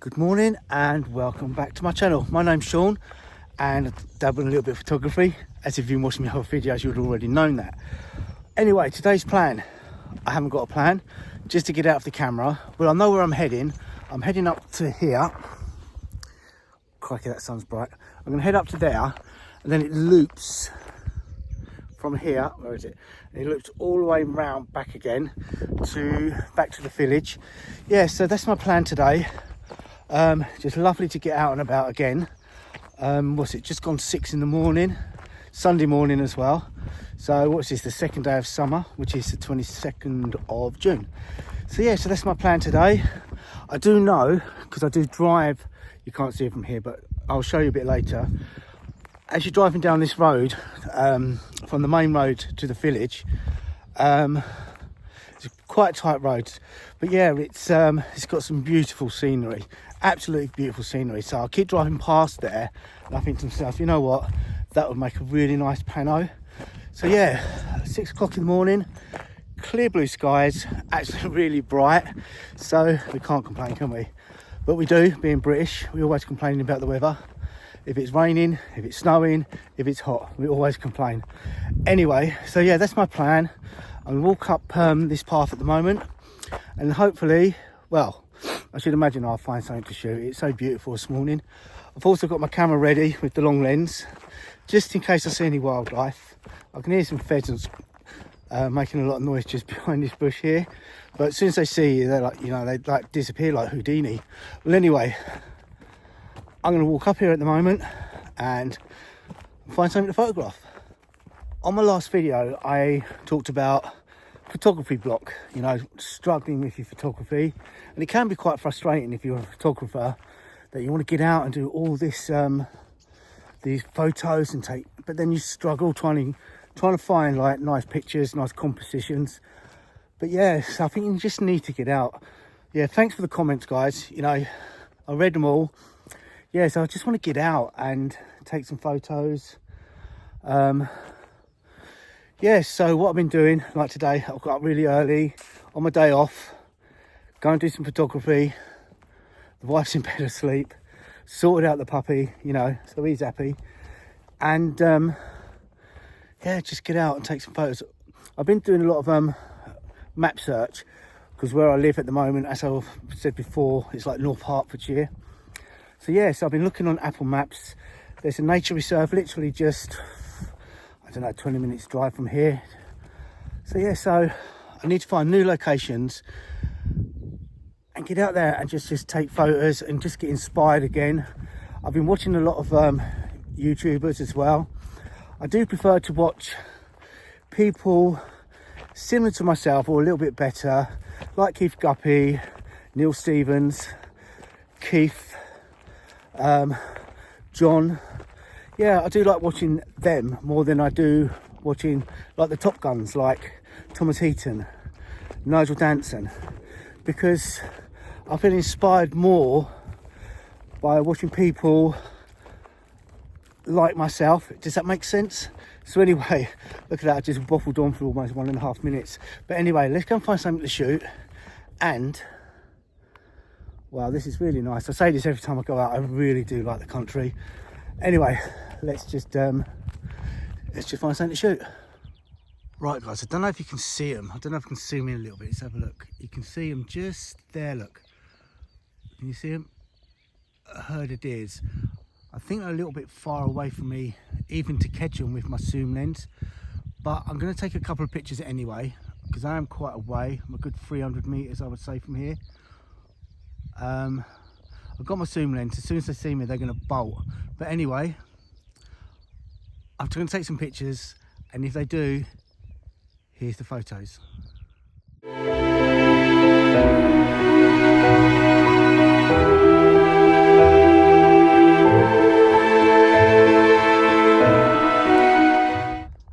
Good morning and welcome back to my channel. My name's Sean and I dabble in a little bit of photography. As if you've been watching my whole videos, you'd already known that. Anyway, today's plan, I haven't got a plan, just to get out of the camera. Well, I know where I'm heading. I'm heading up to here. Crikey, that sun's bright. I'm gonna head up to there and then it loops from here, where is it? It loops all the way round back again back to the village. Yeah, so that's my plan today. Just lovely to get out and about again. What's it, just gone 6 in the morning, Sunday morning as well. So what's this, the second day of summer, which is the 22nd of June. So yeah, so that's my plan today. I do know, because I do drive, you can't see it from here, but I'll show you a bit later. As you're driving down this road, from the main road to the village, it's quite a tight road, but yeah, it's got some beautiful scenery, absolutely beautiful scenery. So I'll keep driving past there and I think to myself, you know what, that would make a really nice pano. So yeah, 6 o'clock in the morning, clear blue skies, actually really bright, so we can't complain, can we? But we do, being British, we always complain about the weather. If it's raining, if it's snowing, if it's hot, we always complain. Anyway, so yeah, that's my plan. I'm gonna walk up this path at the moment and hopefully, well, I should imagine I'll find something to shoot. It's so beautiful this morning. I've also got my camera ready with the long lens, just in case I see any wildlife. I can hear some pheasants making a lot of noise just behind this bush here. But as soon as they see you, they're like, you know, they like disappear like Houdini. Well, anyway, I'm going to walk up here at the moment and find something to photograph. On my last video, I talked about photography block, you know, struggling with your photography. And it can be quite frustrating if you're a photographer that you want to get out and do all this, these photos and take, but then you struggle trying to find like nice pictures, nice compositions. But yeah, so I think you just need to get out. Yeah, thanks for the comments, guys. You know, I read them all. Yeah, so I just want to get out and take some photos. Yeah, so what I've been doing, like today, I've got up really early on my day off, go and do some photography. The wife's in bed asleep, sorted out the puppy, you know, so he's happy. And yeah, just get out and take some photos. I've been doing a lot of map search, because where I live at the moment, as I've said before, it's like North Hertfordshire. So yeah, so I've been looking on Apple Maps. There's a nature reserve literally just, I don't know, 20 minutes drive from here. So yeah, so I need to find new locations and get out there and just take photos and just get inspired again. I've been watching a lot of YouTubers as well. I do prefer to watch people similar to myself or a little bit better, like Keith Guppy, Neil Stevens, Keith, John. Yeah, I do like watching them more than I do watching like the top guns like Thomas Heaton, Nigel Danson, because I feel inspired more by watching people like myself. Does that make sense? So anyway, look at that, I just waffled on for almost 1.5 minutes. But anyway, let's go and find something to shoot. And wow, this is really nice. I say this every time I go out, I really do like the country. Anyway, let's just find something to shoot. Right guys, I don't know if you can see them. I don't know if I can zoom in a little bit. Let's have a look. You can see them just there, look. Can you see them? A herd of deers. I think they're a little bit far away from me, even to catch them with my zoom lens. But I'm going to take a couple of pictures anyway, because I am quite away. I'm a good 300 meters, I would say, from here. I've got my zoom lens. As soon as they see me, they're going to bolt. But anyway, I'm going to take some pictures, and if they do, here's the photos.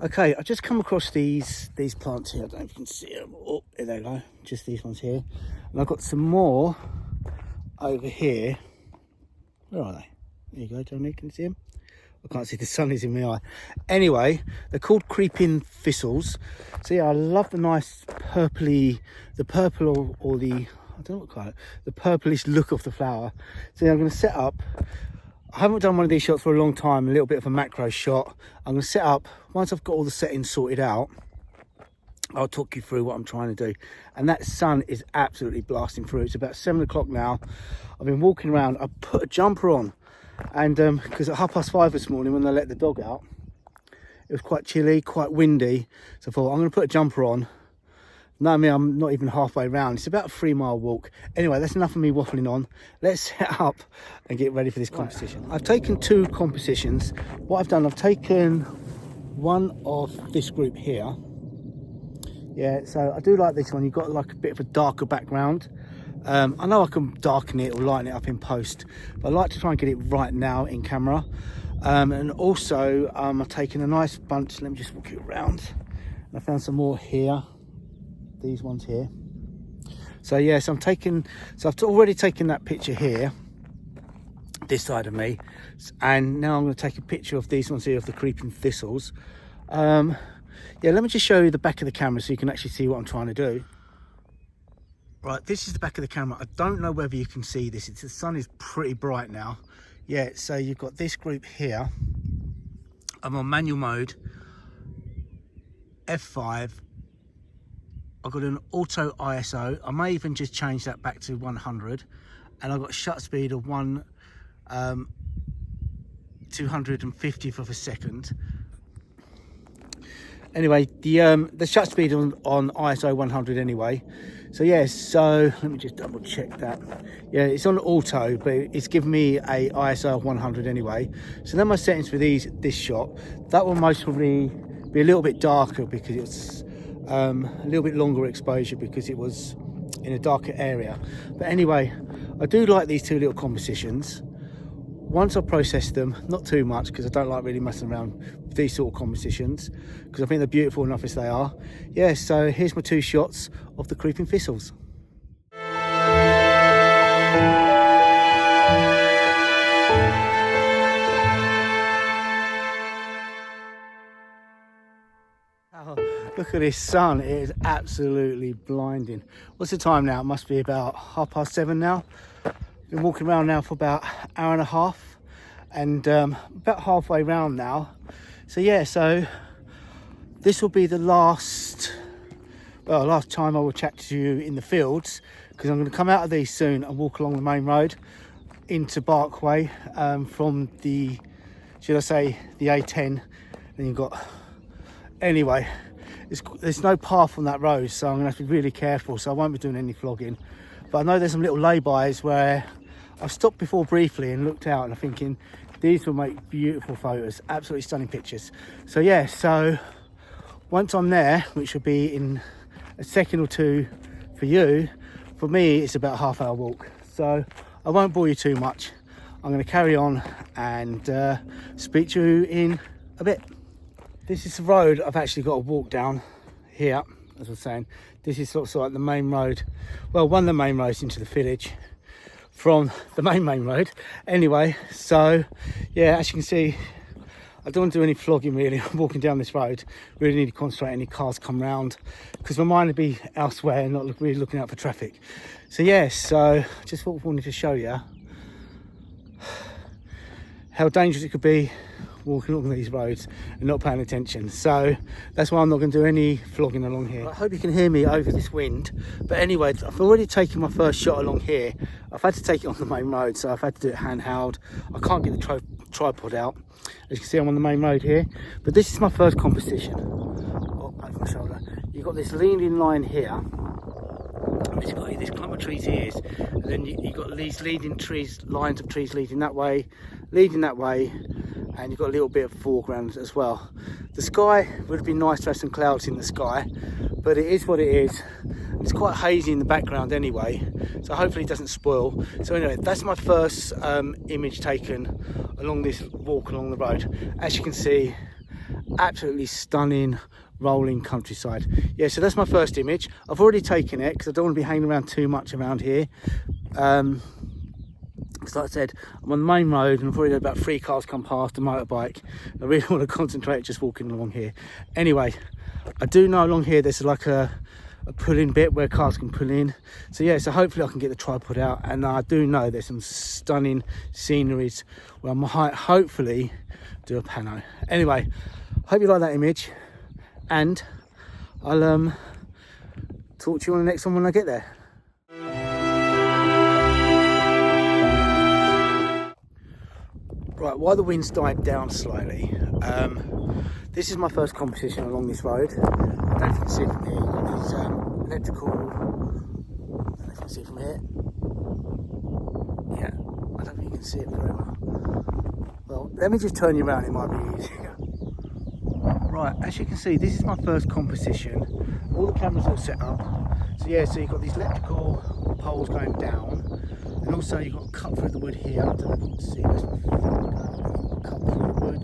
Okay, I've just come across these plants here. I don't know if you can see them. Oh, there they go. Just these ones here. And I've got some more over here. Where are they? There you go, Tony. Can you see them? I can't see, the sun is in my eye. Anyway, they're called creeping thistles. So yeah, I love the nice purpley, the purple or the I don't know what colour, the purplish look of the flower. So I'm going to set up. I haven't done one of these shots for a long time, a little bit of a macro shot. I'm going to set up, once I've got all the settings sorted out, I'll talk you through what I'm trying to do. And that sun is absolutely blasting through. It's about 7 o'clock now. I've been walking around. I put a jumper on, and because at 5:30 this morning when I let the dog out, it was quite chilly, quite windy. So I thought, I'm going to put a jumper on. No, I mean, I'm not even halfway round. It's about a 3-mile walk. Anyway, that's enough of me waffling on. Let's set up and get ready for this competition. I've taken 2 compositions. What I've done, I've taken one of this group here. Yeah, so I do like this one. You've got like a bit of a darker background. I know I can darken it or lighten it up in post, but I like to try and get it right now in camera. And also, I've taken a nice bunch. Let me just walk you around. I found some more here. These ones here. So yes, I've already taken that picture here, this side of me, and now I'm going to take a picture of these ones here of the creeping thistles. Yeah, let me just show you the back of the camera so you can actually see what I'm trying to do. Right, this is the back of the camera. I don't know whether you can see this. The sun is pretty bright now. Yeah, so you've got this group here. I'm on manual mode, F5. I've got an auto ISO. I may even just change that back to 100, and I've got a shutter speed of 250th of a second. Anyway, the shutter speed on ISO 100 anyway. So yeah, so let me just double check that. Yeah, it's on auto, but it's giving me a ISO of 100 anyway. So then my settings for this shot, that will most probably be a little bit darker because it's a little bit longer exposure because it was in a darker area. But anyway, I do like these 2 little compositions. Once I process them, not too much because I don't like really messing around with these sort of compositions because I think they're beautiful enough as they are. Yeah, so here's my 2 shots of the creeping thistles. Oh, look at this sun, it is absolutely blinding. What's the time now? It must be about 7:30 now. Been walking around now for about an hour and a half, and about halfway round now. So yeah, so this will be the last time I will chat to you in the fields, because I'm going to come out of these soon and walk along the main road into Barkway from the, should I say, the A10. And you've got, anyway, there's no path on that road, so I'm going to have to be really careful, so I won't be doing any vlogging. But I know there's some little lay-bys where I've stopped before briefly and looked out and I'm thinking these will make beautiful photos, absolutely stunning pictures. So yeah, so once I'm there, which will be in a second or 2 for you, for me it's about a half-hour walk. So I won't bore you too much. I'm going to carry on and speak to you in a bit. This is the road I've actually got to walk down here, as I was saying. This is sort of like the main road, well, one of the main roads into the village from the main road. Anyway, so yeah, as you can see, I don't want to do any vlogging really. I'm walking down this road, really need to concentrate any cars come round because my mind would be elsewhere and not really looking out for traffic. So yeah, so just wanted to show you how dangerous it could be walking along these roads and not paying attention. So that's why I'm not going to do any vlogging along here. I hope you can hear me over this wind. But anyway, I've already taken my first shot along here. I've had to take it on the main road, so I've had to do it handheld. I can't get the tripod out. As you can see, I'm on the main road here. But this is my first composition. Oh, over my shoulder. You've got this leaning line here. It's got this clump of trees here, and then you've got these leading trees, lines of trees leading that way, and you've got a little bit of foreground as well. The sky would have been nice to have some clouds in the sky, but it is what it is. It's quite hazy in the background anyway, so hopefully it doesn't spoil. So anyway, that's my first image taken along this walk along the road. As you can see, absolutely stunning rolling countryside. Yeah, so that's my first image. I've already taken it because I don't want to be hanging around too much around here. Because like I said, I'm on the main road and I've already had about 3 cars come past, a motorbike. I really want to concentrate just walking along here. Anyway, I do know along here there's like a a pull-in bit where cars can pull in. So yeah, so hopefully I can get the tripod out, and I do know there's some stunning sceneries where I might hopefully do a pano. Anyway, hope you like that image, and I'll talk to you on the next one when I get there. Right, while the wind's died down slightly, this is my first competition along this road. I don't know if you can see it from here. You've got these electrical, I don't know if you can see it from here. Yeah, I don't think you can see it very well. Well, let me just turn you around, it might be easier. Right, as you can see, this is my first competition. All the cameras are set up. So yeah, so you've got these electrical poles going down, and also you've got to cut through the wood here. I don't know if you can see this. Cut through the wood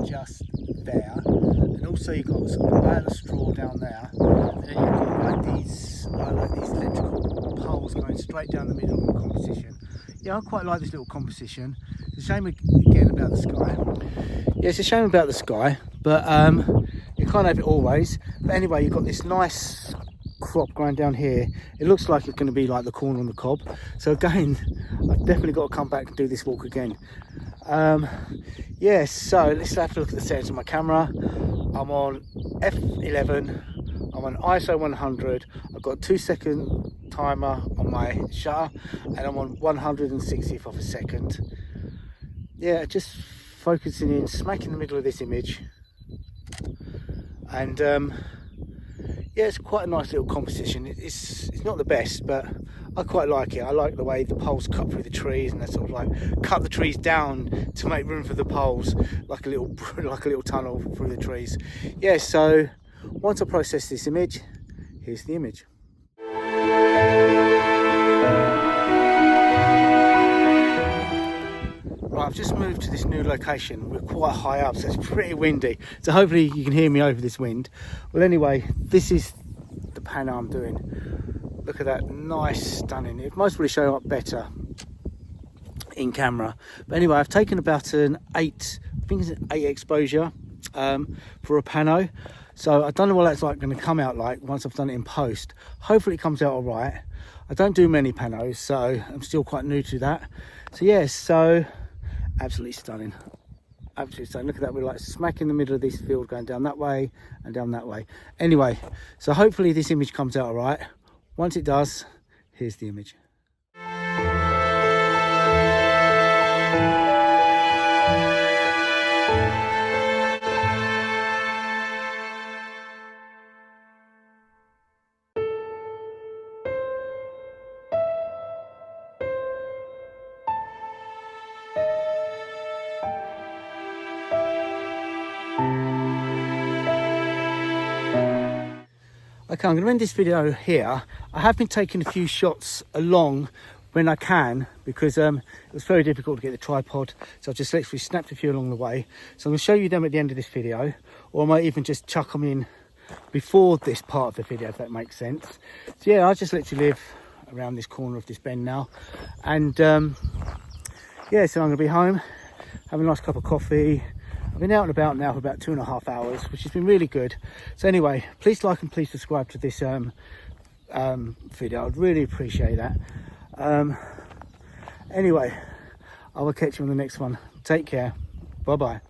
just there, and also you've got sort of a bale of straw down there, and then you've got like these electrical poles going straight down the middle of the competition. Yeah, I quite like this little competition. It's a shame again about the sky. Yeah, it's a shame about the sky, but you can't have it always. But anyway, you've got this nice crop going down here. It looks like it's going to be like the corn on the cob. So again, I've definitely got to come back and do this walk again. Yeah, so let's have a look at the settings on my camera. I'm on f11, I'm on ISO 100, I've got a 2-second timer on my shutter, and I'm on 160th of a second. Yeah, just focusing in smack in the middle of this image, and yeah, it's quite a nice little composition. It's not the best, but I quite like it. I like the way the poles cut through the trees, and they sort of like cut the trees down to make room for the poles, like a little tunnel through the trees. Yeah, so once I process this image, here's the image. Right, I've just moved to this new location. We're quite high up, so it's pretty windy. So hopefully you can hear me over this wind. Well, anyway, this is the pano I'm doing. Look at that, nice, stunning. It most probably show up better in camera. But anyway, I've taken about an 8, I think it's an 8 exposure for a pano. So I don't know what that's like going to come out like once I've done it in post. Hopefully it comes out all right. I don't do many panos, so I'm still quite new to that. So yeah, so absolutely stunning. Absolutely stunning. Look at that, we're like smack in the middle of this field going down that way and down that way. Anyway, so hopefully this image comes out all right. Once it does, here's the image. Okay, I'm going to end this video here. I have been taking a few shots along when I can, because it was very difficult to get the tripod, so I've just literally snapped a few along the way. So I'm going to show you them at the end of this video, or I might even just chuck them in before this part of the video, if that makes sense. So yeah, I just literally live around this corner of this bend now, and yeah, so I'm going to be home, have a nice cup of coffee. I've been out and about now for about 2.5 hours, which has been really good. So anyway, please like and please subscribe to this video. I'd really appreciate that. Anyway, I will catch you on the next one. Take care. Bye bye.